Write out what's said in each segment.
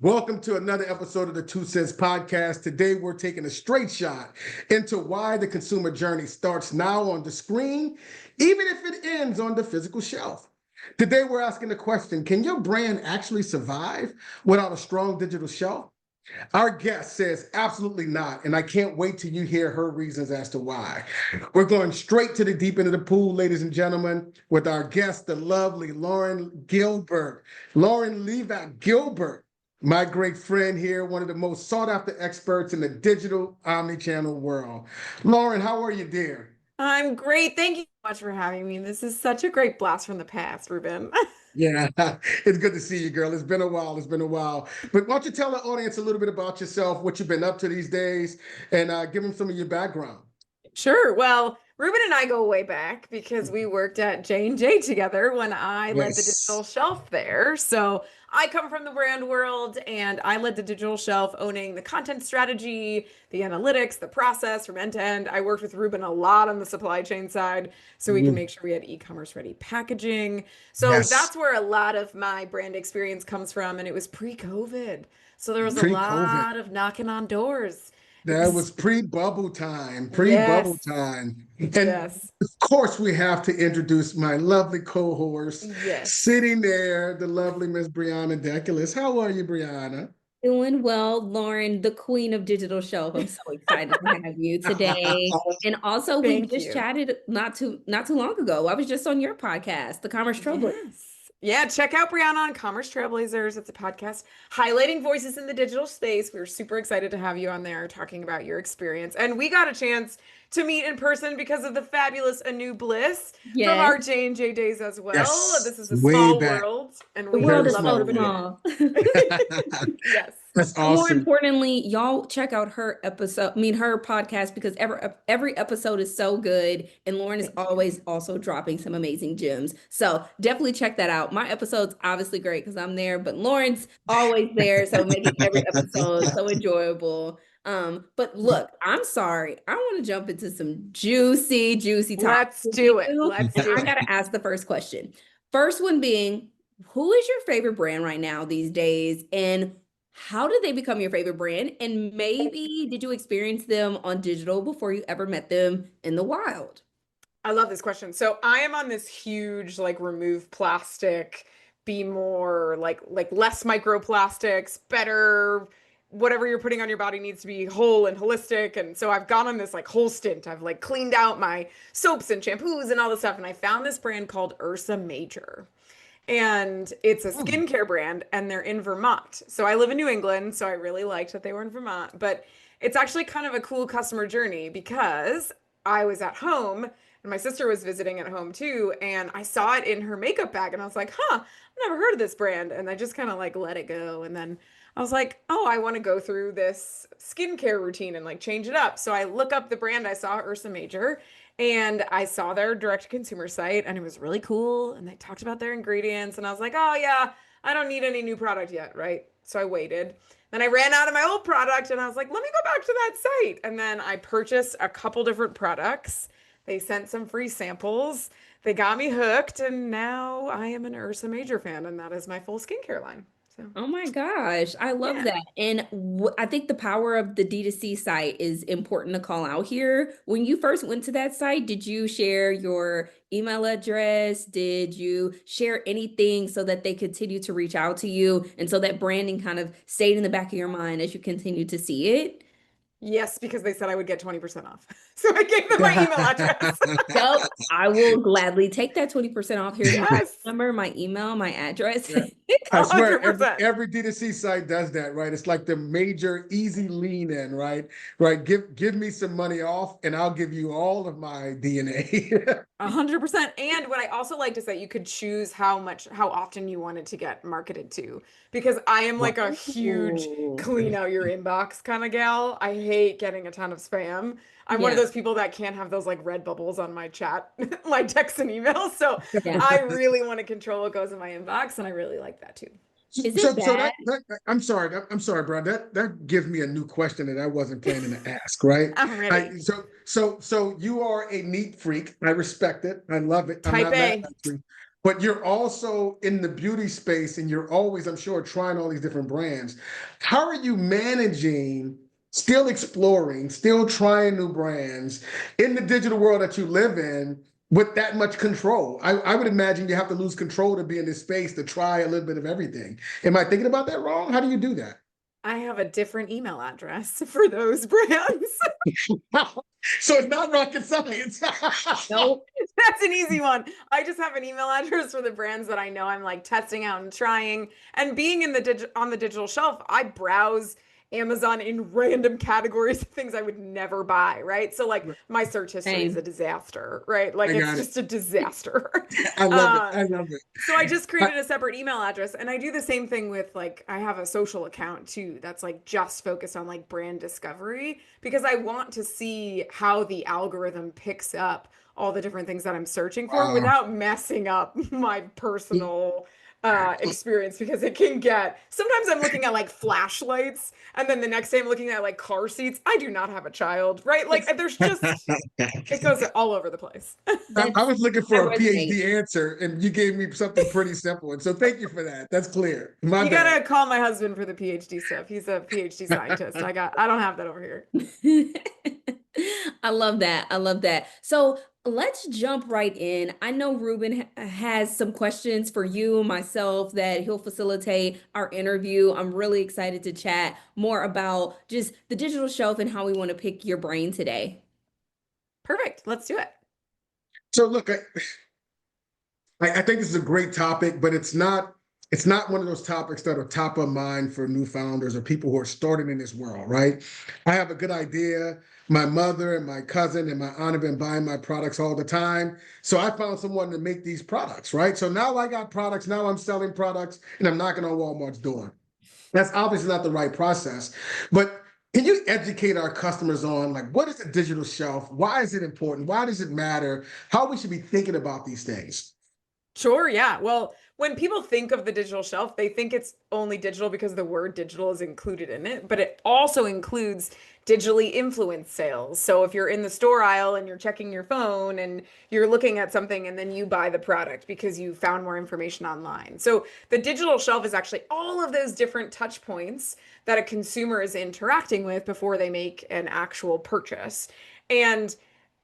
Welcome to another episode of the 2 Cents Podcast. Today, we're taking a straight shot into why the consumer journey starts now on the screen, even if it ends on the physical shelf. Today, we're asking the question, can your brand actually survive without a strong digital shelf? Our guest says absolutely not, and I can't wait till you hear her reasons as to why. We're going straight to the deep end of the pool, ladies and gentlemen, with our guest, the lovely Lauren Gilbert. Lauren Livak Gilbert, my great friend here, one of the most sought after experts in the digital omnichannel world. Lauren, how are you, dear? I'm great. Thank you so much for having me. This is such a great blast from the past, Reuben. Yeah, it's good to see you, girl. It's been a while. It's been a while. But why don't you tell the audience a little bit about yourself, what you've been up to these days, and give them some of your background. Sure. Well, Reuben and I go way back because we worked at J&J together when I led the Yes. digital shelf there. So I come from the brand world and I led the digital shelf, owning the content strategy, the analytics, the process from end to end. I worked with Reuben a lot on the supply chain side so we can Mhm. make sure we had e-commerce ready packaging. So Yes. that's where a lot of my brand experience comes from. And it was pre-COVID. So there was a Pre-COVID. lot of knocking on doors. It That was, was pre-bubble time, pre-bubble yes. time. And Yes. of course, we have to introduce my lovely co-host Yes. sitting there, the lovely Miss Breanna Deculus. How are you, Breanna? Doing well, Lauren, the queen of digital shelf. I'm so excited to have you today. And also, we Thank just you. chatted not too long ago. I was just on your podcast, The Commerce Trailblazer. Yes. Yeah, check out Breanna on Commerce Trailblazers. It's a podcast highlighting voices in the digital space. We were super excited to have you on there talking about your experience. And we got a chance to meet in person because of the fabulous Anu Bliss from Yes, our J&J days as well. Yes, This is a way small back, world, and the we world very is love so small everybody world. there. small. Yes. That's But more awesome. importantly, y'all check out her episode, her podcast, because every episode is so good. And Lauren is Thank you. always also dropping some amazing gems. So definitely check that out. My episode's obviously great because I'm there, but Lauren's always there. So making every episode so enjoyable. But look, I'm sorry. I want to jump into some juicy topics Let's with do it. you. Let's And do I it. gotta ask the first question. First one being, who is your favorite brand right now these days? And how did they become your favorite brand? And maybe did you experience them on digital before you ever met them in the wild? I love this question. So I am on this huge like remove plastic, be more like less microplastics, better whatever you're putting on your body needs to be whole and holistic. And so I've gone on this like whole stint. I've like cleaned out my soaps and shampoos and all this stuff and I found this brand called Ursa Major. And it's a Hmm. skincare brand and they're in Vermont. So I live in New England, so I really liked that they were in Vermont, but it's actually kind of a cool customer journey because I was at home and my sister was visiting at home too, and I saw it in her makeup bag and I was like, "Huh, I've never heard of this brand." And I just kind of like let it go and then I was like, "Oh, I want to go through this skincare routine and like change it up." So I look up the brand, I saw Ursa Major and I saw their direct to consumer site and it was really cool. And they talked about their ingredients. And I was like, oh, yeah, I don't need any new product yet. Right. So I waited. Then I ran out of my old product and I was like, let me go back to that site. And then I purchased a couple different products. They sent some free samples. They got me hooked. And now I am an Ursa Major fan. And that is my full skincare line. So, Oh my gosh, I love yeah. that. And I think the power of the D2C site is important to call out here. When you first went to that site, did you share your email address? Did you share anything so that they continue to reach out to you and so that branding kind of stayed in the back of your mind as you continue to see it? Yes, because they said I would get 20% off. So I gave them my email address. Yep, I will gladly take that 20% off. Here's my Yes, number, my email, my address. Yeah. I swear, every 100%. every D2C site does that, right? It's like the major easy lean in, right? Right. Give me some money off, and I'll give you all of my DNA. 100%. And what I also liked is that you could choose how often you wanted to get marketed to. Because I am like a huge Ooh. clean out your inbox kind of gal. I hate getting a ton of spam. I'm one of Yeah, those people that can't have those like red bubbles on my chat, my text and emails. So yeah. I really want to control what goes in my inbox, and I really like that too. Is it So bad? I'm sorry, bro. That gives me a new question that I wasn't planning to ask, right? I'm ready. So you are a neat freak. I respect it. I love it. I'm Type not mad A. at you. but you're also in the beauty space and you're always, I'm sure, trying all these different brands. How are you managing, still exploring, still trying new brands in the digital world that you live in with that much control? I would imagine you have to lose control to be in this space to try a little bit of everything. Am I thinking about that wrong? How do you do that? I have a different email address for those brands. So it's not rocket science. Nope. That's an easy one. I just have an email address for the brands that I know I'm like testing out and trying. And being in the on the digital shelf, I browse Amazon in random categories of things I would never buy, right? So like my search history is a Same. disaster, right? Like I it's got it. just a disaster. I love it. Uh, I love it. so I just I, created a separate email address and I do the same thing with like I have a social account too that's like just focused on like brand discovery because I want to see how the algorithm picks up all the different things that I'm searching for wow. without messing up my personal experience because it can get sometimes I'm looking at like flashlights and then the next day I'm looking at like car seats. I do not have a child, right? Like there's just it goes all over the place. I That's was looking that for a resonates. PhD answer, and you gave me something pretty simple. And so, thank you for that. That's clear. My You bad. gotta call my husband for the PhD stuff. He's a PhD scientist. I don't have that over here. I love that. I love that. So let's jump right in. I know Reuben has some questions for you and myself that he'll facilitate our interview. I'm really excited to chat more about just the digital shelf and how we want to pick your brain today. Perfect. Let's do it. So, look, I think this is a great topic, but it's not one of those topics that are top of mind for new founders or people who are starting in this world, right? I have a good idea. My mother and my cousin and my aunt have been buying my products all the time. So I found someone to make these products, right? So now I got products, now I'm selling products, and I'm knocking on Walmart's door. That's obviously not the right process. But can you educate our customers on like what is the digital shelf? Why is it important? Why does it matter? How we should be thinking about these things? Sure, yeah. Well, when people think of the digital shelf, they think it's only digital because the word digital is included in it, but it also includes digitally influenced sales. So if you're in the store aisle and you're checking your phone and you're looking at something and then you buy the product because you found more information online. So the digital shelf is actually all of those different touch points that a consumer is interacting with before they make an actual purchase. And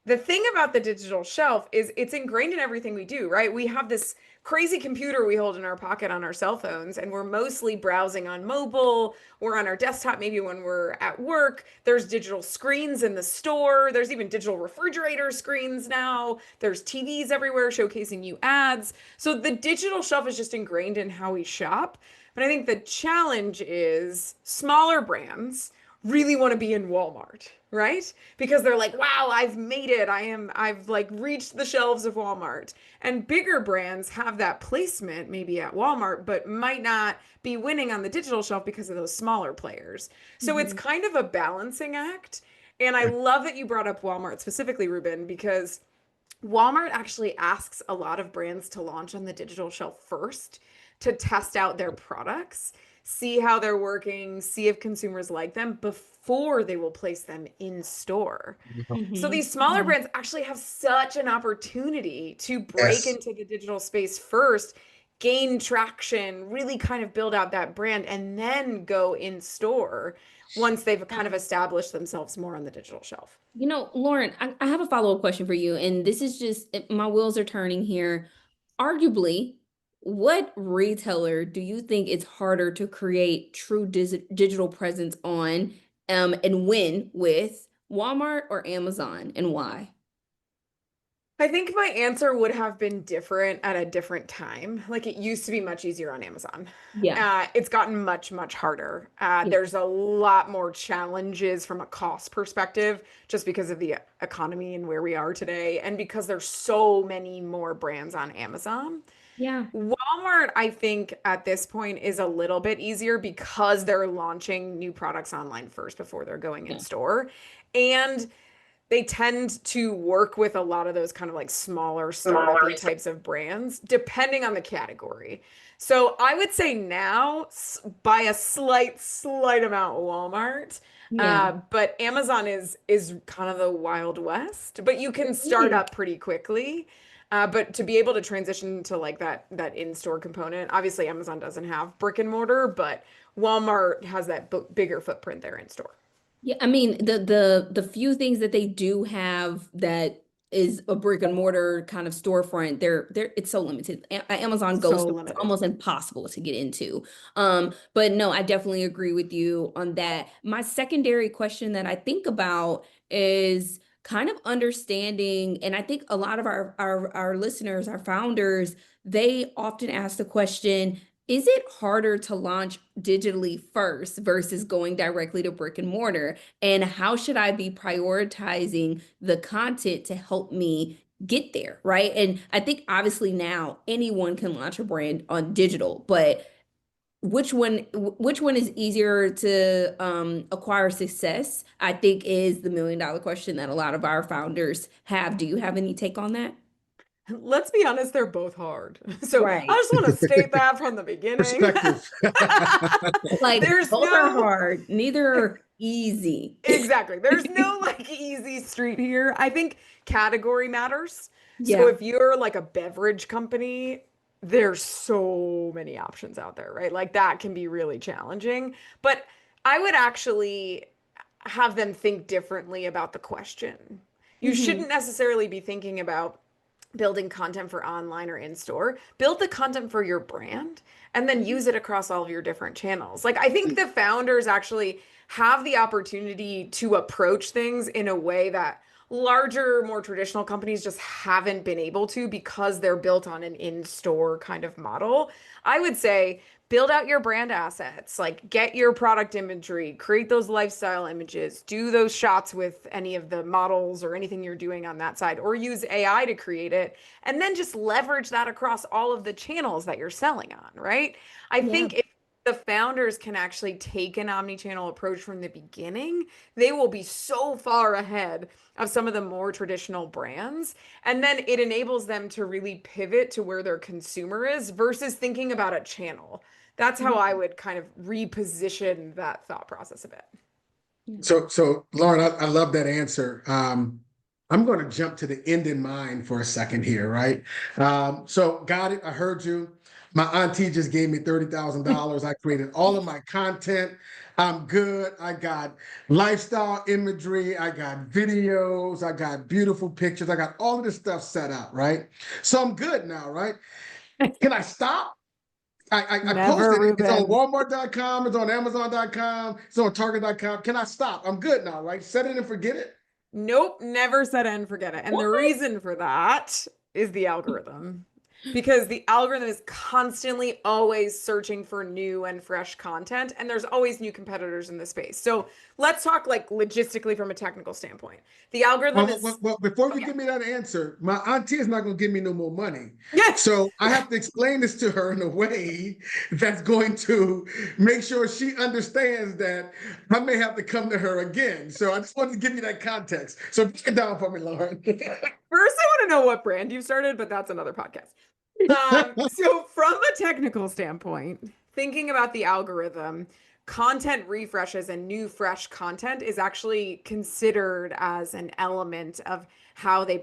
the thing about the digital shelf is it's ingrained in everything we do, right? We have this crazy computer we hold in our pocket on our cell phones, and we're mostly browsing on mobile or on our desktop, maybe when we're at work. There's digital screens in the store. There's even digital refrigerator screens now. There's TVs everywhere showcasing you ads. So the digital shelf is just ingrained in how we shop. But I think the challenge is smaller brands really want to be in Walmart, right? Because they're like, wow, I've made it. I've like reached the shelves of Walmart. And bigger brands have that placement maybe at Walmart, but might not be winning on the digital shelf because of those smaller players. So it's Mhm. kind of a balancing act. And I love that you brought up Walmart specifically, Reuben, because Walmart actually asks a lot of brands to launch on the digital shelf first to test out their products, see how they're working, see if consumers like them before they will place them in store. So Mhm. these smaller Mhm. brands actually have such an opportunity to break Yes. into the digital space first, gain traction, really kind of build out that brand, and then go in store once they've kind of established themselves more on the digital shelf. Lauren, I have a follow-up question for you, and this is just my wheels are turning here. Arguably, what retailer do you think it's harder to create true digital presence on, and win with Walmart or Amazon, and why? I think my answer would have been different at a different time. Like it used to be much easier on Amazon. Yeah, It's gotten much, much harder. yeah, There's a lot more challenges from a cost perspective, just because of the economy and where we are today, and because there's so many more brands on Amazon. yeah, Walmart, I think at this point is a little bit easier because they're launching new products online first before they're going in yeah. store. And they tend to work with a lot of those kind of like smaller startup-y types of brands, depending on the category. So I would say now, by a slight amount, Walmart. Yeah. But Amazon is kind of the Wild West, but you can It start is. up pretty quickly. But to be able to transition to like that in-store component, obviously Amazon doesn't have brick and mortar, but Walmart has that bigger footprint there in store. Yeah, I mean the few things that they do have that is a brick and mortar kind of storefront, they're it's so limited. Amazon Go So store is limited. almost impossible to get into. But no, I definitely agree with you on that. My secondary question that I think about is kind of understanding, and I think a lot of our listeners, our founders, they often ask the question, is it harder to launch digitally first versus going directly to brick and mortar? And how should I be prioritizing the content to help me get there? Right. And I think obviously now anyone can launch a brand on digital, but which one is easier to acquire success? I think is the $1 million question that a lot of our founders have. Do you have any take on that? Let's be honest, they're both hard. So I Right. just want to state that from the beginning. Perspective. Like There's both are no hard, neither are easy. exactly. There's no like easy street here. I think category matters. So Yeah. if you're like a beverage company, there's so many options out there, right? Like that can be really challenging. But I would actually have them think differently about the question. You Hmm. shouldn't necessarily be thinking about building content for online or in store. Build the content for your brand and then use it across all of your different channels. Like I think the founders actually have the opportunity to approach things in a way that larger, more traditional companies just haven't been able to because they're built on an in-store kind of model. I would say build out your brand assets, like get your product imagery, create those lifestyle images, do those shots with any of the models or anything you're doing on that side, or use AI to create it, and then just leverage that across all of the channels that you're selling on, right? I Yeah. think if the founders can actually take an omni-channel approach from the beginning, they will be so far ahead of some of the more traditional brands. And then it enables them to really pivot to where their consumer is versus thinking about a channel. That's how I would kind of reposition that thought process a bit. So Lauren, I love that answer. I'm going to jump to the end in mind for a second here, right? So got it. I heard you. My auntie just gave me $30,000. I created all of my content. I'm good. I got lifestyle imagery. I got videos. I got beautiful pictures. I got all of this stuff set up, right? So I'm good now, right? Can I stop? I Never, posted it. It's on Reuben. Walmart.com. It's on Amazon.com. It's on Target.com. Can I stop? I'm good now, right? Set it and forget it. Nope, never set it and forget it. And What? the reason for that is the algorithm. Because the algorithm is constantly always searching for new and fresh content, and there's always new competitors in the space. So let's talk like logistically from a technical standpoint. The algorithm is, Well, before oh you yeah. give me that answer, my auntie is not going to give me no more money. Yeah. So I have to explain this to her in a way that's going to make sure she understands that I may have to come to her again. So I just wanted to give you that context. So break it down for me, Lauren. First, I want to know what brand you started, but that's another podcast. So from a technical standpoint, thinking about the algorithm, content refreshes and new fresh content is actually considered as an element of how they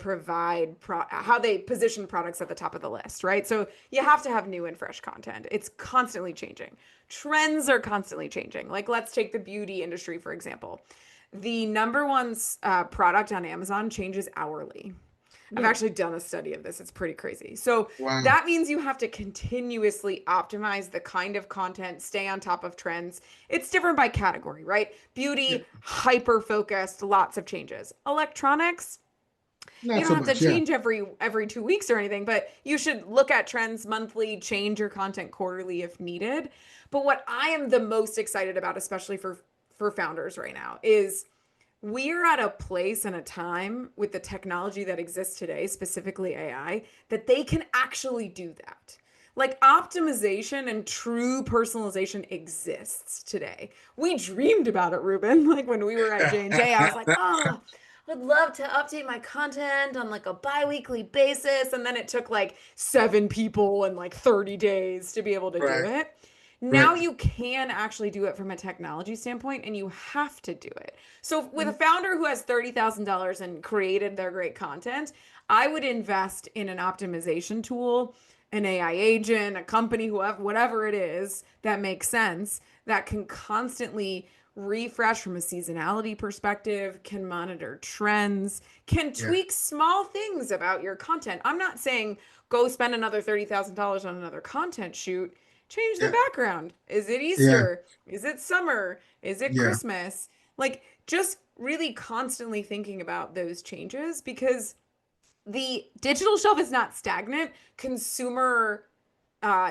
how they position products at the top of the list, right? So you have to have new and fresh content. It's constantly changing. Trends are constantly changing. Like let's take the beauty industry, for example. The number one product on Amazon changes hourly. I've Yeah. actually done a study of this. It's pretty crazy. So Wow. that means you have to continuously optimize the kind of content, stay on top of trends. It's different by category, right? Yeah. Beauty, hyper focused, lots of changes. Electronics, you Not don't so have to much. Yeah. change every 2 weeks or anything, but you should look at trends monthly, change your content quarterly if needed. But what I am the most excited about, especially for founders right now, is we're at a place and a time with the technology that exists today, specifically AI, that they can actually do that. Like optimization and true personalization exists today. We dreamed about it, Reuben. Like when we were at J&J, I was like, oh, I'd love to update my content on like a bi-weekly basis. And then it took like 7 people and like 30 days to be able to do Right. it. Now Right. you can actually do it from a technology standpoint, and you have to do it. So with a founder who has $30,000 and created their great content, I would invest in an optimization tool, an AI agent, a company, whoever, whatever it is that makes sense, that can constantly refresh from a seasonality perspective, can monitor trends, can Yeah. tweak small things about your content. I'm not saying go spend another $30,000 on another content shoot. Change the Yeah. background. Is it Yeah. Easter? Is it summer? Is it Yeah. Christmas? Like, just really constantly thinking about those changes, because the digital shelf is not stagnant. Consumer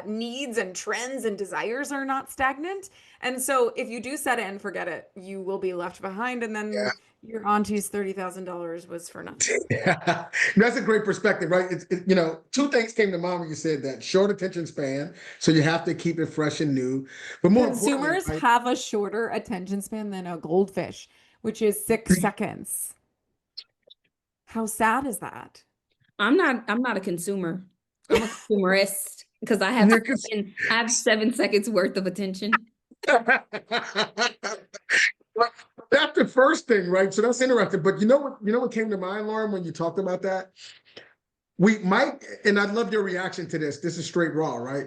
needs and trends and desires are not stagnant. And so if you do set it and forget it, you will be left behind. And then your auntie's $30,000 was for nothing. Yeah. That's a great perspective, right? Two things came to mind when you said that: short attention span, so you have to keep it fresh and new. But more importantly, Consumers right? have a shorter attention span than a goldfish, which is 6 seconds. How sad is that? I'm not a consumer. I'm a consumerist because Yeah, 'cause- I have 7 seconds worth of attention. Well, that's the first thing, right? So that's interesting. But you know what came to mind, Lauren, when you talked about that? We might, and I'd love your reaction to this. This is straight raw, right?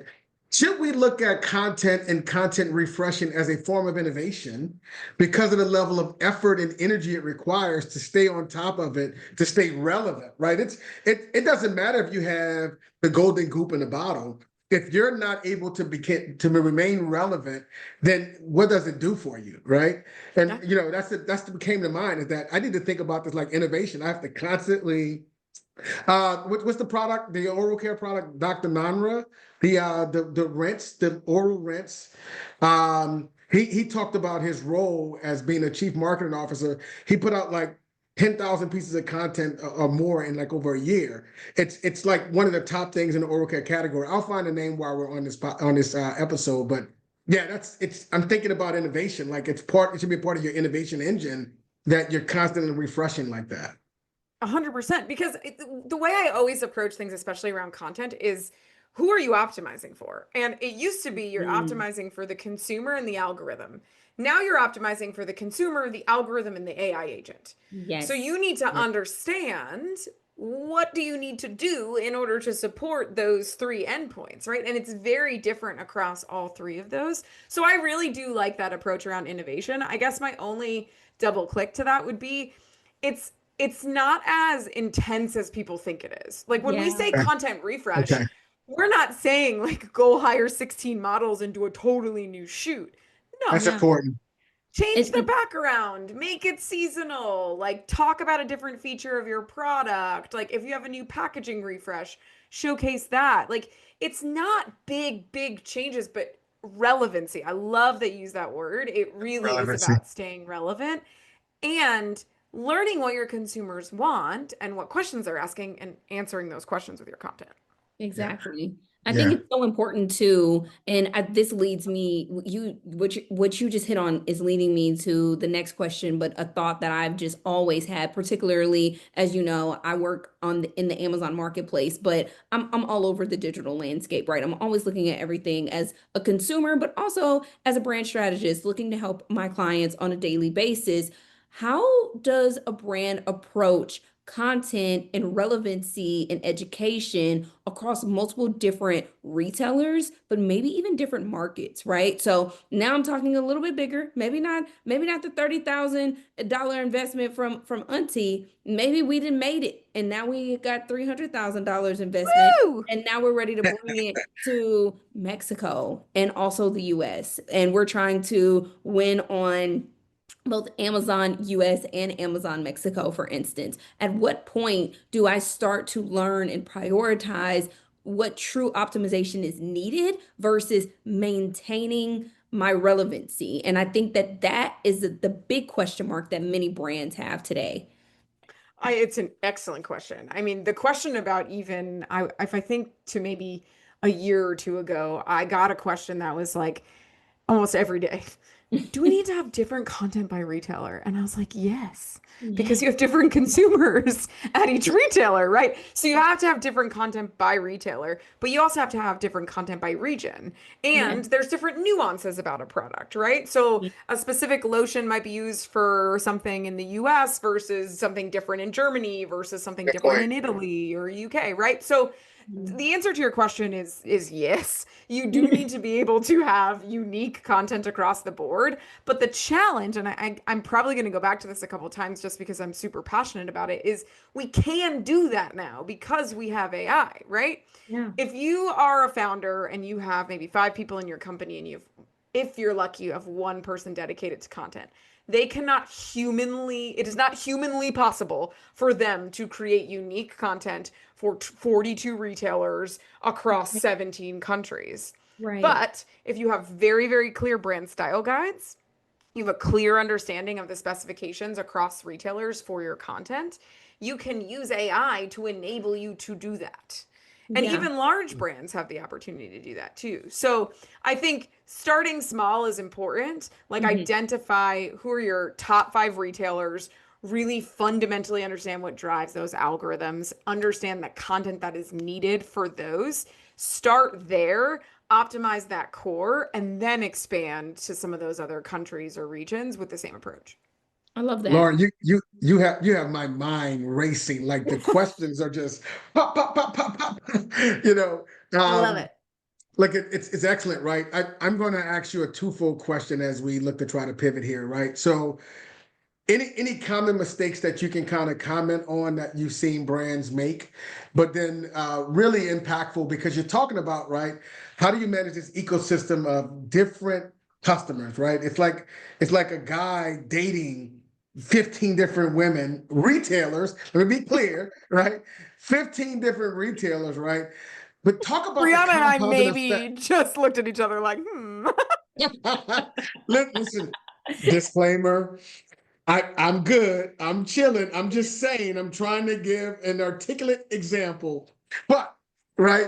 Should we look at content and content refreshing as a form of innovation because of the level of effort and energy it requires to stay on top of it, to stay relevant, right? It doesn't matter if you have the golden goop in the bottle. If you're not able to remain relevant, then what does it do for you, right? And Yeah. that's what came to mind, is that I need to think about this like innovation. I have to constantly what's the product? The oral care product, Dr. Nanra, the rinse, the oral rinse. He talked about his role as being a chief marketing officer. He put out like 10,000 pieces of content or more in like over a year. It's like one of the top things in the oral care category. I'll find a name while we're on this episode, but yeah, I'm thinking about innovation. Like it should be a part of your innovation engine that you're constantly refreshing like that. 100%. Because the way I always approach things, especially around content, is who are you optimizing for? And it used to be you're Mm, optimizing for the consumer and the algorithm. Now you're optimizing for the consumer, the algorithm, and the AI agent. So yes. you need to Right. understand, what do you need to do in order to support those three endpoints, right? And it's very different across all three of those. So I really do like that approach around innovation. I guess my only double click to that would be, it's it's not as intense as people think it is. Like when we Yeah. say Okay. content refresh, Okay. we're not saying like go hire 16 models and do a totally new shoot. No. That's Yeah. important. Change the It, background, make it seasonal, like talk about a different feature of your product. Like if you have a new packaging refresh, showcase that. Like it's not big, big changes, but relevancy. I love that you use that word. It really is Relevancy. about staying relevant and learning what your consumers want and what questions they're asking and answering those questions with your content. Yeah. Exactly. I think Yeah. it's so important too, and this leads me, what you just hit on is leading me to the next question, but a thought that I've just always had, particularly as you know, I work in the Amazon marketplace, but I'm all over the digital landscape, right? I'm always looking at everything as a consumer, but also as a brand strategist, looking to help my clients on a daily basis. How does a brand approach content and relevancy and education across multiple different retailers, but maybe even different markets, right? So now I'm talking a little bit bigger, maybe not the $30,000 investment from Auntie. Maybe we didn't made it and now we got $300,000 investment. Woo! And now we're ready to bring it to Mexico and also the US. And we're trying to win on both Amazon US and Amazon Mexico, for instance. At what point do I start to learn and prioritize what true optimization is needed versus maintaining my relevancy? And I think that that is the big question mark that many brands have today. It's an excellent question. I mean, the question about even, if I think to maybe a year or two ago, I got a question that was like almost every day. do we need to have different content by retailer? And I was like, yes, because Yeah. you have different consumers at each retailer, right? So you have to have different content by retailer, but you also have to have different content by region. Yeah. And there's different nuances about a product, right? So a specific lotion might be used for something in the US versus something different in Germany versus something Good different point. in Italy or UK, right? So the answer to your question is yes. You do Yeah. need to be able to have unique content across the board. But the challenge, and I'm probably going to go back to this a couple times just because I'm super passionate about it, is we can do that now because we have AI, right? Yeah. If you are a founder and you have maybe 5 people in your company and if you're lucky, you have one person dedicated to content. They cannot humanly, it is not humanly possible for them to create unique content for 42 retailers across 17 countries. Right. But if you have very, very clear brand style guides, you have a clear understanding of the specifications across retailers for your content, you can use AI to enable you to do that. And Yeah. even large brands have the opportunity to do that too. So I think starting small is important. Like Mhm. identify who are your top 5 retailers, really fundamentally understand what drives those algorithms, understand the content that is needed for those. Start there, optimize that core, and then expand to some of those other countries or regions with the same approach. I love that. Lauren, you have my mind racing. Like the questions are just pop, pop, pop, pop, pop. You know, I love um, it. like it's excellent, right? I'm going to ask you a twofold question as we look to try to pivot here, right? So, any common mistakes that you can kind of comment on that you've seen brands make, but then really impactful because you're talking about, right? How do you manage this ecosystem of different customers, right? It's like a guy dating 15 different women, retailers. Let me be clear, right? 15 different retailers, right? But talk about the Brianna and I compounding effect. maybe just looked at each other like, hmm. Listen, disclaimer. I'm good. I'm chilling. I'm just saying, I'm trying to give an articulate example. But, right,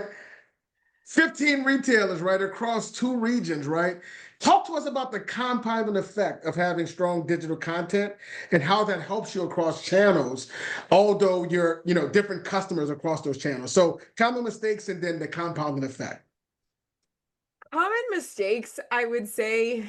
15 retailers, right, across 2 regions, right? Talk to us about the compounding effect of having strong digital content and how that helps you across channels, although you're different customers across those channels. So common mistakes and then the compounding effect. Common mistakes, I would say,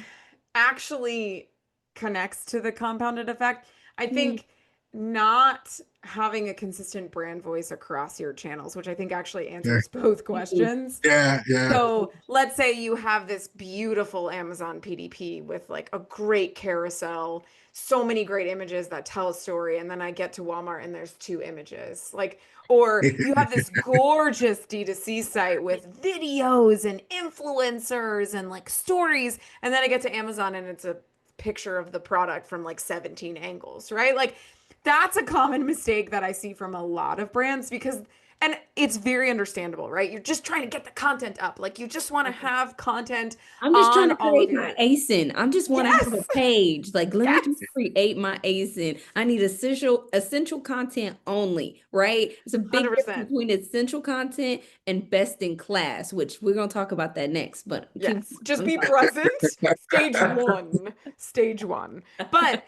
actually connects to the compounded effect. I Mm. think not having a consistent brand voice across your channels, which I think actually Yeah, answers both Mhm. questions. yeah, yeah. So let's say you have this beautiful Amazon PDP with like a great carousel, so many great images that tell a story, and then I get to Walmart and there's 2 images. Like, or you have this gorgeous D2C site with videos and influencers and like stories, and then I get to Amazon and it's a picture of the product from like 17 angles, right? Like that's a common mistake that I see from a lot of brands because and it's very understandable, right? You're just trying to get the content up. Like you just want to have content I'm just trying on to all of create my your ASIN. I'm just want to have a Yes. page. Like, let me Yes. just create my ASIN. I need essential content only, right? It's a big difference 100%. between essential content and best in class, which we're gonna talk about that next. But keep Yes. Just I'm be present. Stage one. Stage one. But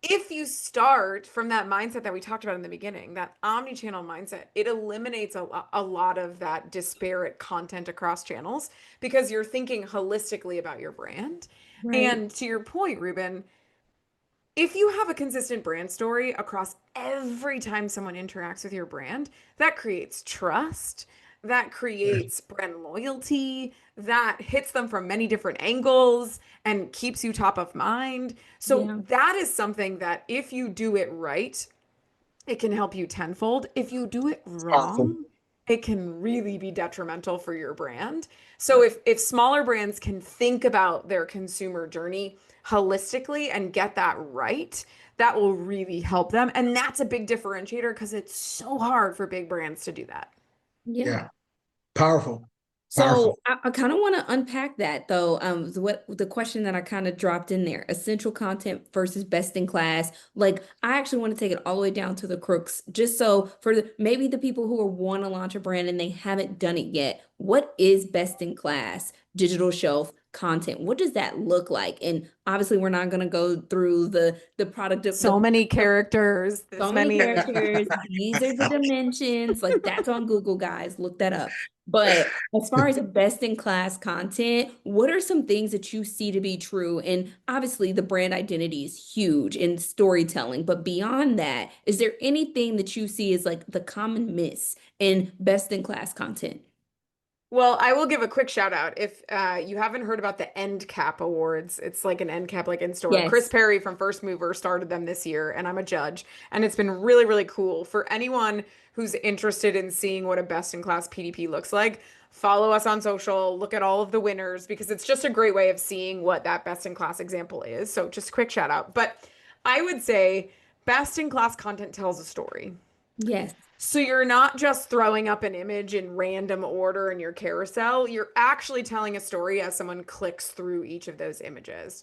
if you start from that mindset that we talked about in the beginning, that omni-channel mindset, it eliminates a lot of that disparate content across channels because you're thinking holistically about your brand. right. And to your point, Reuben, if you have a consistent brand story across every time someone interacts with your brand, that creates trust, that creates brand loyalty, that hits them from many different angles and keeps you top of mind. So Yeah. that is something that if you do it right, it can help you tenfold. If you do it Awesome. wrong, it can really be detrimental for your brand. So if smaller brands can think about their consumer journey holistically and get that right, that will really help them. And that's a big differentiator because it's so hard for big brands to do that. Yeah. Yeah. Powerful. So Powerful. I kind of want to unpack that though. What the question that I kind of dropped in there, essential content versus best in class. Like I actually want to take it all the way down to the crooks, just so for maybe the people who are want to launch a brand and they haven't done it yet. What is best in class? Digital shelf, content? What does that look like? And obviously, we're not going to go through the product of So many characters, so this many many characters. images. These are the dimensions. Like that's on Google, guys. Look that up. But as far as best in class content, what are some things that you see to be true? And obviously, the brand identity is huge in storytelling. But beyond that, is there anything that you see as like the common miss in best in class content? Well, I will give a quick shout out. If you haven't heard about the End Cap Awards, it's like an end cap like in store. Chris Yes. Perry from First Mover started them this year, and I'm a judge. And it's been really, really cool for anyone who's interested in seeing what a best in class PDP looks like. Follow us on social, look at all of the winners because it's just a great way of seeing what that best in class example is. So just a quick shout out. But I would say best in class content tells a story. Yes. So you're not just throwing up an image in random order in your carousel, you're actually telling a story as someone clicks through each of those images.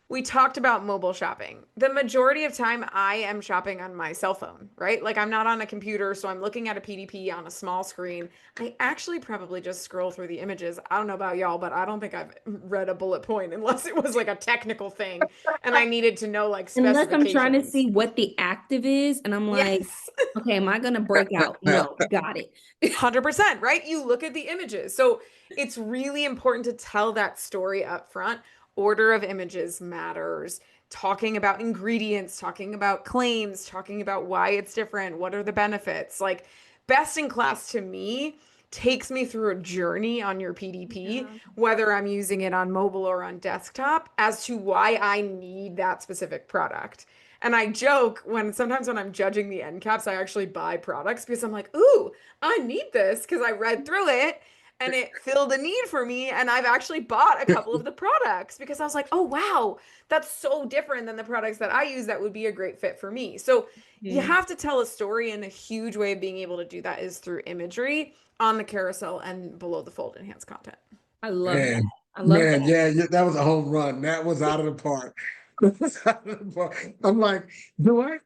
We talked about mobile shopping. The majority of time I am shopping on my cell phone, right? Like I'm not on a computer, so I'm looking at a PDP on a small screen. I actually probably just scroll through the images. I don't know about y'all, but I don't think I've read a bullet point unless it was like a technical thing and I needed to know like Unless I'm trying to specifications. see what the active is, and I'm like, Yes. okay, am I going to break out? No, got it. 100%, right? You look at the images. So it's really important to tell that story up front. Order of images matters. Talking about ingredients, talking about claims, talking about why it's different, what are the benefits. Like best in class to me takes me through a journey on your PDP, Yeah. whether I'm using it on mobile or on desktop, as to why I need that specific product. And I joke when sometimes when I'm judging the end caps, I actually buy products because I'm like, ooh, I need this because I read through it and it filled a need for me. And I've actually bought a couple of the products because I was like, oh, wow, that's so different than the products that I use that would be a great fit for me. So you Yeah. have to tell a story, and a huge way of being able to do that is through imagery on the carousel and below the fold enhanced content. I love that. Man, I love man, that. yeah, that was a home run. That was out of the park. That was out of the park. I'm like, do I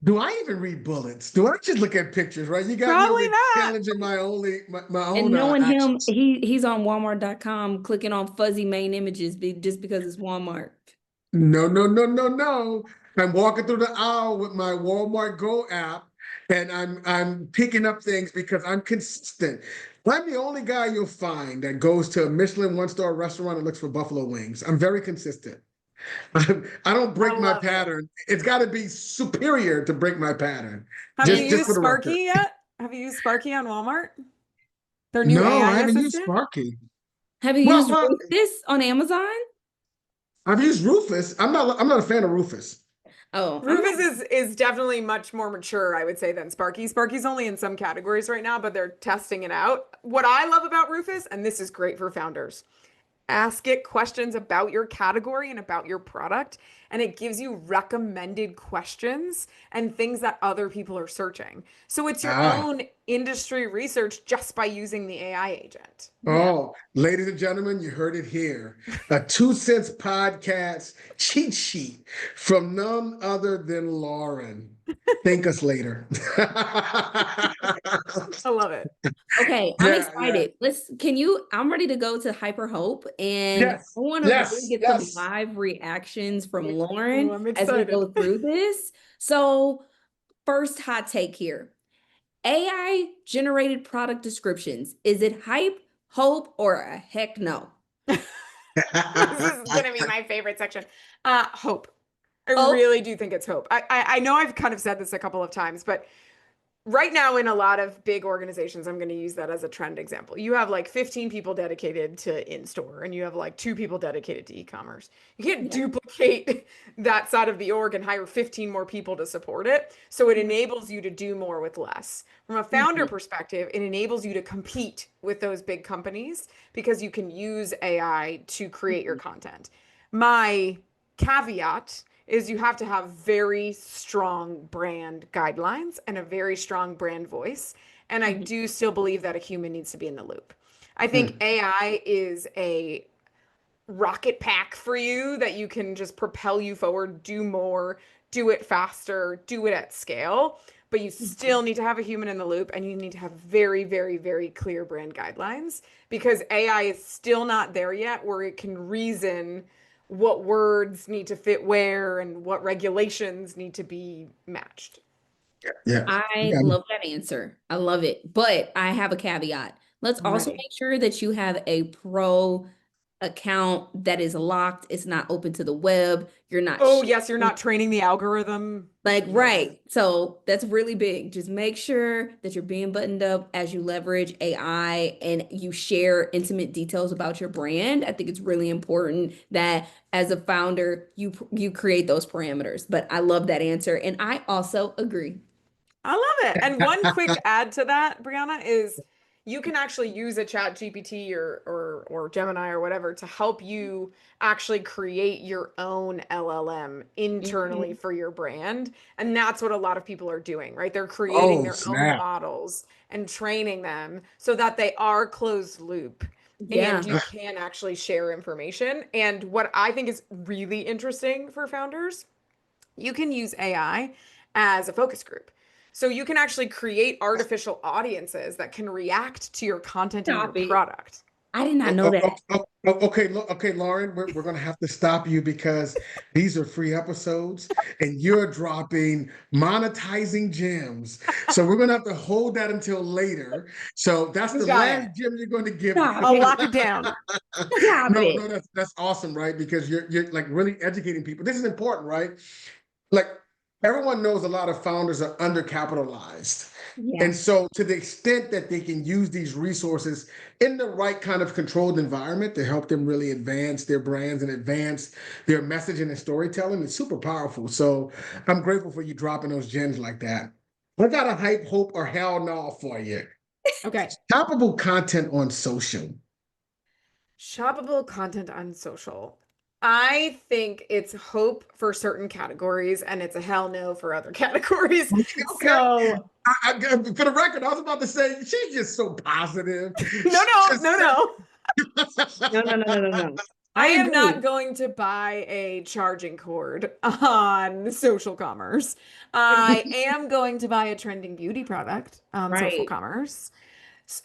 do I even read bullets? Do I just look at pictures, right? You got me over Probably here not. challenging my And own knowing him, actions. he's on Walmart.com clicking on fuzzy main images just because it's Walmart. No, no, no, no, no. I'm walking through the aisle with my Walmart Go app, and I'm picking up things because I'm consistent. I'm the only guy you'll find that goes to a Michelin one-star restaurant and looks for buffalo wings. I'm very consistent. I don't I break my love it. pattern. It's got to be superior to break my pattern. Have you Just And for used the record. Sparky yet? Have you used Sparky on Walmart? Their new No, I AI haven't used assistant? Sparky. have you Well, used Rufus on Amazon? I've used Rufus. I'm not a fan of Rufus. Oh, I'm not. Rufus is definitely much more mature, I would say, than Sparky. Sparky's only in some categories right now, but they're testing it out. What I love about Rufus, and this is great for founders, ask it questions about your category and about your product, and it gives you recommended questions and things that other people are searching. So it's your Ah. own industry research just by using the AI agent. Yeah. Oh, ladies and gentlemen, you heard it here. A 2 Cents podcast cheat sheet from none other than Lauren. Thank us later. I love it. Okay, I'm Yeah, yeah. excited. I'm ready to go to Hyper Hope, and I Yes, want to really yes, get some yes. live reactions from Oh, Lauren I'm as we excited. go through this. So, first hot take here. AI generated product descriptions. Is it hype, hope, or a heck no? This is gonna be my favorite section. Hope. I Hope? really do think it's hope. I know I've kind of said this a couple of times, but right now in a lot of big organizations, I'm going to use that as a trend example. You have like 15 people dedicated to in-store and you have like 2 people dedicated to e-commerce. You can't Yeah. duplicate that side of the org and hire 15 more people to support it. So it enables you to do more with less. From a founder Mhm. perspective, it enables you to compete with those big companies because you can use AI to create your Mhm. content. My caveat is you have to have very strong brand guidelines and a very strong brand voice. And I Mhm. do still believe that a human needs to be in the loop. I think Mm. AI is a rocket pack for you that you can just propel you forward, do more, do it faster, do it at scale. but you still need to have a human in the loop, and you need to have very, very, very clear brand guidelines, because AI is still not there yet where it can reason what words need to fit where and what regulations need to be matched. Yeah. I Yeah. love that answer. I love it. But I have a caveat. Let's I'm also ready. make sure that you have a pro account that is locked. It's not open to the web. You're not Oh, yes, you're sharing. not training the algorithm. Like, Yes. right. So that's really big. Just make sure that you're being buttoned up as you leverage AI and you share intimate details about your brand. I think it's really important that as a founder, you create those parameters. But I love that answer. And I also agree. I love it. And one quick add to that, Breanna, is you can actually use a chat GPT or Gemini or whatever to help you actually create your own LLM internally Mhm. for your brand. And that's what a lot of people are doing, right? They're creating Oh, their own snap. models and training them so that they are closed loop and Yeah. you can actually share information. And what I think is really interesting for founders, you can use AI as a focus group. So you can actually create artificial audiences that can react to your content and your Stop it. product. I did not Oh, know that. okay, okay, Lauren, we're going to have to stop you because these are free episodes and you're dropping monetizing gems. So we're going to have to hold that until later. So that's You the got last it. gem you're going to give. Stop I'll it. lock it down. Stop No, it. no, that's awesome, right? Because you're like really educating people. This is important, right? Like everyone knows a lot of founders are undercapitalized. Yeah. And so, to the extent that they can use these resources in the right kind of controlled environment to help them really advance their brands and advance their messaging and storytelling, it's super powerful. So, I'm grateful for you dropping those gems like that. I got a hype, hope, or hell no for you. Okay. Shoppable content on social. Shoppable content on social. I think it's hope for certain categories and it's a hell no for other categories. Okay. So, For the record, I was about to say she's just so positive. no, She no, just no, no. No, no, no, no, no, no. I I am not agree. going to buy a charging cord on social commerce. I am going to buy a trending beauty product on social Right. commerce.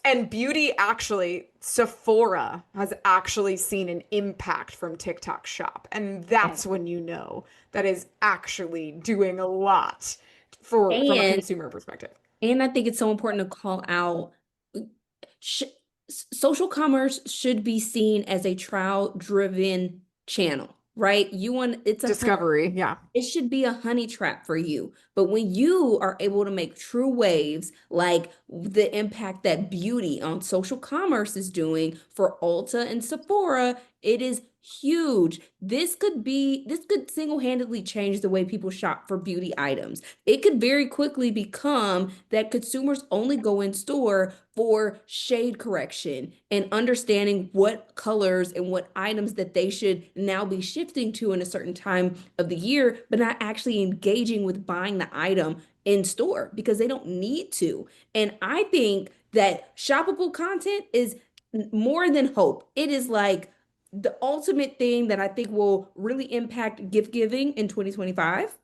And beauty, actually, Sephora has actually seen an impact from TikTok Shop. And that's when you know that is actually doing a lot for from a And consumer perspective. I think it's so important to call out sh social commerce should be seen as a trial driven channel, right? You want it's a Discovery, yeah. it should be a honey trap for you. But when you are able to make true waves, like the impact that beauty on social commerce is doing for Ulta and Sephora, it is huge. This could single-handedly change the way people shop for beauty items. It could very quickly become that consumers only go in store for shade correction and understanding what colors and what items that they should now be shifting to in a certain time of the year, but not actually engaging with buying the item in store because they don't need to. And I think that shoppable content is more than hope. It is like the ultimate thing that I think will really impact gift giving in 2025.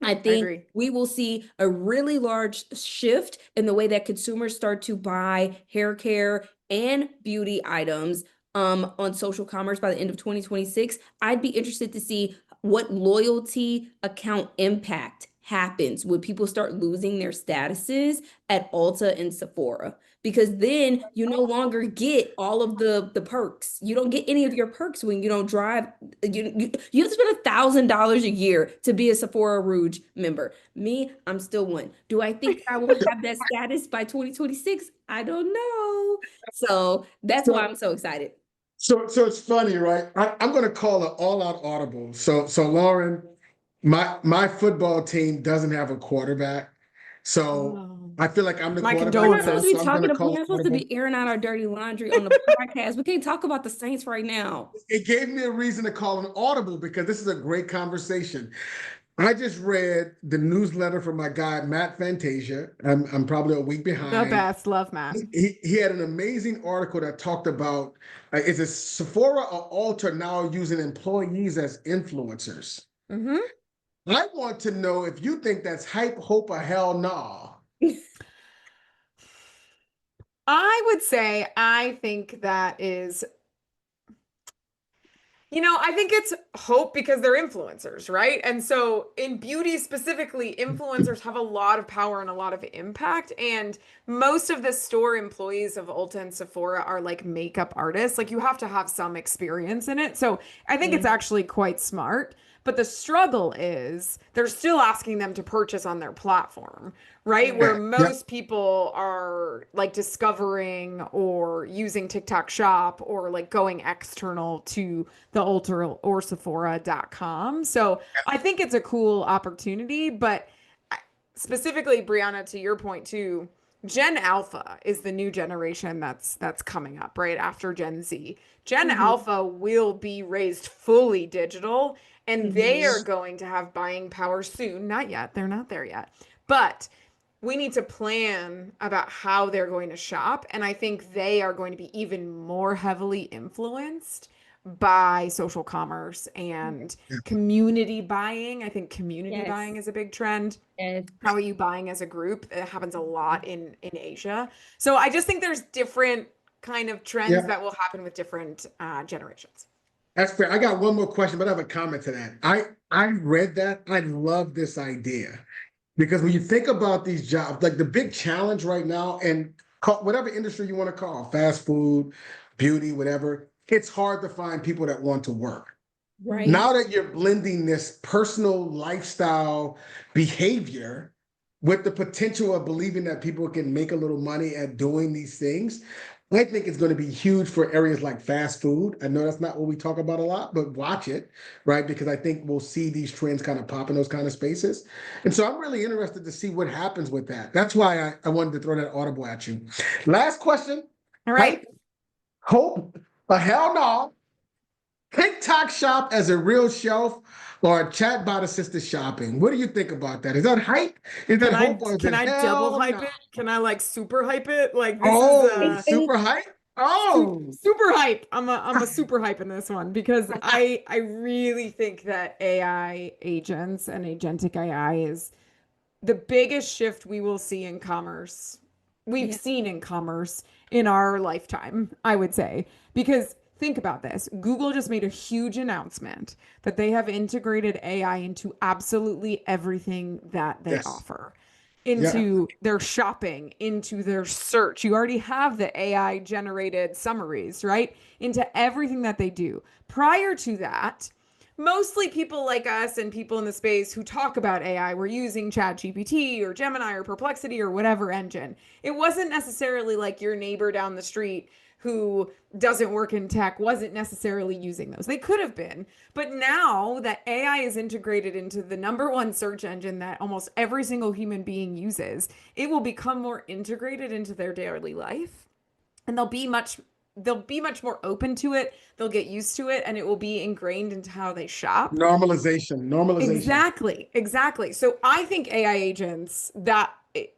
I I think agree. we will see a really large shift in the way that consumers start to buy hair care and beauty items on social commerce by the end of 2026. I'd be interested to see what loyalty account impact happens when people start losing their statuses at Ulta and Sephora. Because then you no longer get all of the perks. You don't get any of your perks when you don't drive. You have to spend $1,000 a year to be a Sephora Rouge member. Me, I'm still one. Do I think I will have that status by 2026? I don't know. So that's why So, I'm so excited. so it's funny, right? I'm going to call an all-out audible. So Lauren, my football team doesn't have a quarterback, so Oh. I feel like I'm the My quarterback We're not supposed now. to condolences. be So I'm going talking to about, call we're an not supposed to audible. be airing out our dirty laundry on the podcast. We can't talk about the Saints right now. It gave me a reason to call an audible because this is a great conversation. I just read the newsletter from my guy Matt Fantasia. I'm probably a week The behind. best. Love Matt. He had an amazing article that talked about is it Sephora or Ulta now using employees as influencers? Hmm. I want to know if you think that's hype, hope, or hell no. I would say I think that is, I think it's hope because they're influencers, right? And so in beauty specifically, influencers have a lot of power and a lot of impact. And most of the store employees of Ulta and Sephora are like makeup artists. Like you have to have some experience in it. So I think it's actually quite smart. But the struggle is they're still asking them to purchase on their platform, right? Where Yep. most people are like discovering or using TikTok Shop or like going external to the Ulta or Sephora.com. So I think it's a cool opportunity, but specifically, Breanna, to your point too, Gen Alpha is the new generation that's coming up right after Gen Z. Gen Alpha will be raised fully digital, and they are going to have buying power soon. Not yet, they're not there yet, but we need to plan about how they're going to shop, and I think they are going to be even more heavily influenced by social commerce and community buying. I think community buying is a big trend. Yes. How are you buying as a group? It happens a lot in Asia. So I just think there's different kind of trends that will happen with different generations. That's fair. I got one more question, but I have a comment to that. I read that. I love this idea because when you think about these jobs, like the big challenge right now, and whatever industry you want to call, fast food, beauty, whatever, it's hard to find people that want to work. Right. Now that you're blending this personal lifestyle behavior with the potential of believing that people can make a little money at doing these things, I think it's going to be huge for areas like fast food. I know that's not what we talk about a lot, but watch it, right? Because I think we'll see these trends kind of pop in those kind of spaces. And so I'm really interested to see what happens with that. That's why I wanted to throw that audible at you. Last question. All right. Hope, a hell no. TikTok shop as a real shelf or a chatbot assisted shopping. What do you think about that? Is that hype? Is that hope or is Can it I hell double hype no? it? Can I like super hype it? Like this Oh, is super hype? Oh, super hype. I'm a super hype in this one because I really think that AI agents and agentic AI is the biggest shift we will see in commerce. We've seen in commerce in our lifetime, I would say, because think about this. Google just made a huge announcement that they have integrated AI into absolutely everything that they yes. offer, into their shopping, into their search. You already have the AI generated summaries, right? Into everything that they do. Prior to that, mostly people like us and people in the space who talk about AI were using ChatGPT or Gemini or Perplexity or whatever engine. It wasn't necessarily like your neighbor down the street who doesn't work in tech wasn't necessarily using those. They could have been. But now that AI is integrated into the number one search engine that almost every single human being uses, it will become more integrated into their daily life. And they'll be much more open to it. They'll get used to it and it will be ingrained into how they shop. Normalization. Exactly. So I think AI agents that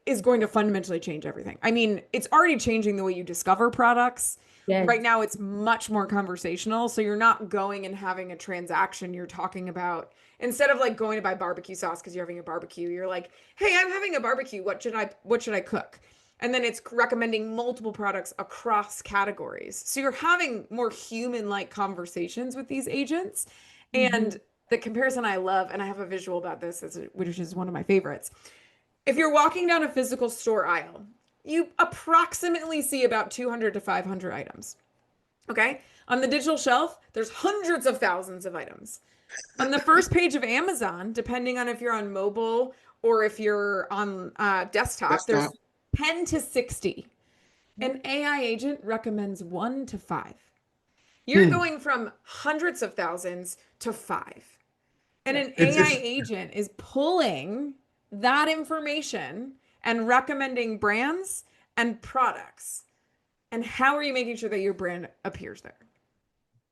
is going to fundamentally change everything. I mean, it's already changing the way you discover products. Yes. Right now it's much more conversational. So you're not going and having a transaction. You're talking about instead of like going to buy barbecue sauce because you're having a barbecue, you're like, "Hey, I'm having a barbecue. What should I cook?" And then it's recommending multiple products across categories. So you're having more human-like conversations with these agents. And the comparison I love, and I have a visual about this, which is one of my favorites. If you're walking down a physical store aisle, you approximately see about 200 to 500 items. Okay? On the digital shelf, there's hundreds of thousands of items. On the first page of Amazon, depending on if you're on mobile or if you're on desktop, there's 10 to 60. An AI agent recommends 1 to 5. You're going from hundreds of thousands to 5. And an AI agent is pulling that information and recommending brands and products. And how are you making sure that your brand appears there?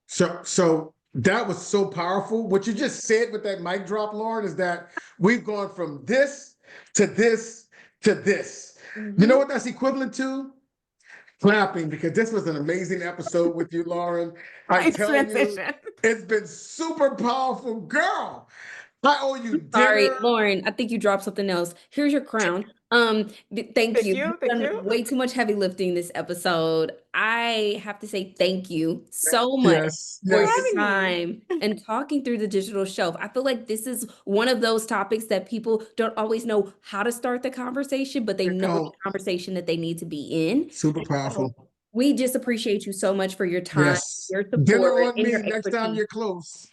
So that was so powerful. What you just said with that mic drop, Lauren, is that we've gone from this to this to this. You know what that's equivalent to? Clapping, because this was an amazing episode with you, Lauren. I tell you, it's been super powerful, girl. I owe you Sorry, dinner. Lauren, I think you dropped something else. Here's your crown. Thank Thank you. you. You've Thank done you. way too much heavy lifting this episode. I have to say thank you so much Yes, for For your yes. having me. time and talking through the digital shelf. I feel like this is one of those topics that people don't always know how to start the conversation, but they You know the know, conversation that they need to be in. super So powerful. we just appreciate you so much for your time, Yes. your Dinner support, on and me your next time expertise. you're close.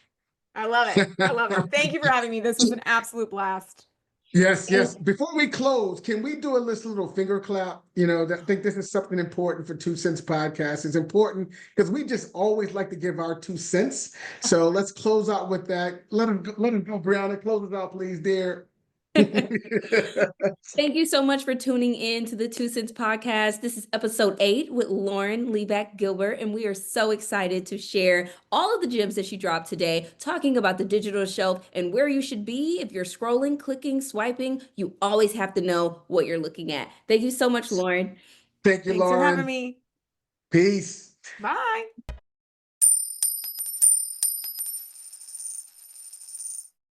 I love it. I love it. Thank you for having me. This was an absolute blast. Yes, Thank yes. Before we close, can we do a little finger clap? I think this is something important for Two Cents Podcast. It's important because we just always like to give our 2 cents. So let's close out with that. Let him go, Breanna. Close us out, please, dear. Thank you so much for tuning in to the Two Cents Podcast. This is episode 8 with Lauren Livak Gilbert, and we are so excited to share all of the gems that she dropped today, talking about the digital shelf and where you should be if you're scrolling, clicking, swiping. You always have to know what you're looking at. Thank you so much, Lauren. Thank you, Thanks for having Lauren. me. Peace. Bye.